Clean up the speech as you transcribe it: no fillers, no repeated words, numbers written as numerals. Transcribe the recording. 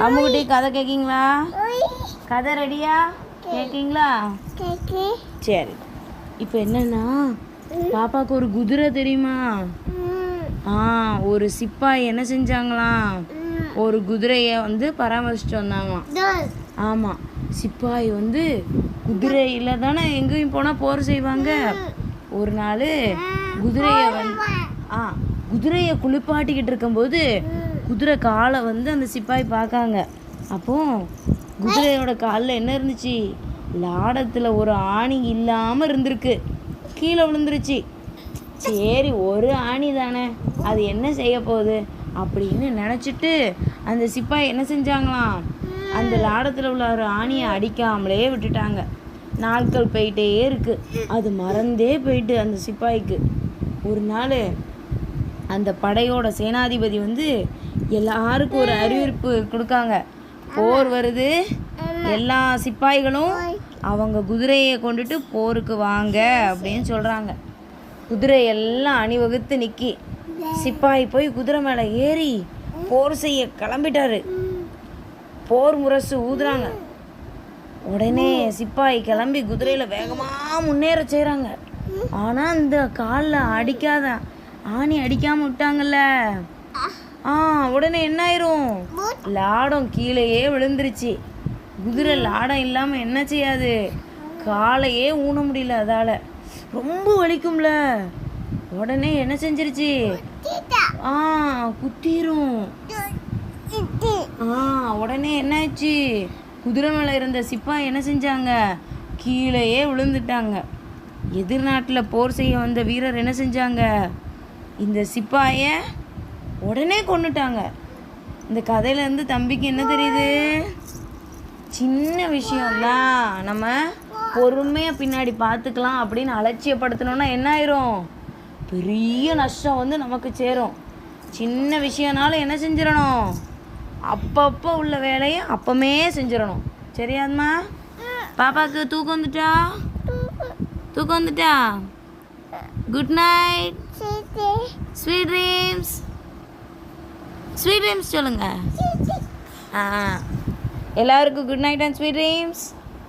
அம்முக்குட்டி கதை கேட்கீங்களா? கதை ரெடியா? கேட்கீங்களா? சரி. இப்போ என்னன்னா பாப்பாவுக்கு ஒரு குதிரை தெரியுமா? ஒரு சிப்பாய் என்ன செஞ்சாங்களாம், ஒரு குதிரையை வந்து பராமரிச்சுட்டு வந்தாங்களாம். ஆமாம், சிப்பாய் வந்து குதிரையில் தானே எங்கேயும் போனால் போர் செய்வாங்க. ஒரு நாள் குதிரையை குளிப்பாட்டிக்கிட்டு இருக்கும்போது குதிரை காலை வந்து அந்த சிப்பாய் பார்க்காங்க. அப்போ குதிரையோட காலில் என்ன இருந்துச்சு, லாடத்தில் ஒரு ஆணி இல்லாமல் இருந்திருக்கு. கீழே விழுந்துருச்சு. சரி, ஒரு ஆணி தானே, அது என்ன செய்ய போகுது அப்படின்னு நினச்சிட்டு அந்த சிப்பாய் என்ன செஞ்சாங்களாம், அந்த லாடத்தில் உள்ள ஒரு ஆணியை அடிக்காமலே விட்டுட்டாங்க. நாட்கள் போயிட்டே இருக்கு. அது மறந்தே போயிட்டு அந்த சிப்பாய்க்கு. ஒரு நாள் அந்த படையோட சேனாதிபதி வந்து எல்லாருக்கும் ஒரு அறிவிப்பு கொடுக்காங்க. போர் வருது, எல்லா சிப்பாய்களும் அவங்க குதிரையை கொண்டுட்டு போருக்கு வாங்க அப்படின்னு சொல்கிறாங்க. குதிரை எல்லாம் அணிவகுத்து நிற்கி சிப்பாய் போய் குதிரை மேலே ஏறி போர் செய்ய கிளம்பிட்டாரு. போர் முரசு ஊதுறாங்க. உடனே சிப்பாய் கிளம்பி குதிரையில் வேகமாக முன்னேற செய்கிறாங்க. ஆனால் இந்த காலில் அடிக்காத ஆணி அடிக்காமல் விட்டாங்கல்ல, உடனே என்ன ஆயிரும், லாடம் கீழேயே விழுந்துருச்சு. குதிரை லாடம் இல்லாமல் என்ன செய்யாது, காலையே ஊன முடியல, அதால் ரொம்ப வலிக்கும்ல. உடனே என்ன செஞ்சிருச்சு, குத்திரும். உடனே என்னாச்சு, குதிரை மேலே இருந்த சிப்பாய் என்ன செஞ்சாங்க, கீழேயே விழுந்துட்டாங்க. எதிர்நாட்டில் போர் செய்ய வந்த வீரர் என்ன செஞ்சாங்க, இந்த சிப்பாயை உடனே கொன்னுட்டாங்க. இந்த கதையிலேருந்து தம்பிக்கு என்ன தெரியுது, சின்ன விஷயம்தான், நம்ம பொறுமையாக பின்னாடி பார்த்துக்கலாம் அப்படின்னு அலட்சியப்படுத்தணும்னா என்ன ஆயிரும், பெரிய நஷ்டம் வந்து நமக்கு சேரும். சின்ன விஷயம்னாலும் என்ன செஞ்சிடணும், அப்பப்போ உள்ள வேலையை அப்பமே செஞ்சிடணும். சரியாதுமா? பாப்பாவுக்கு தூக்கம் வந்துட்டா? Good night, sweet dreams. Sweet dreams சொல்லுங்க. எல்லாருக்கும் good night and sweet dreams.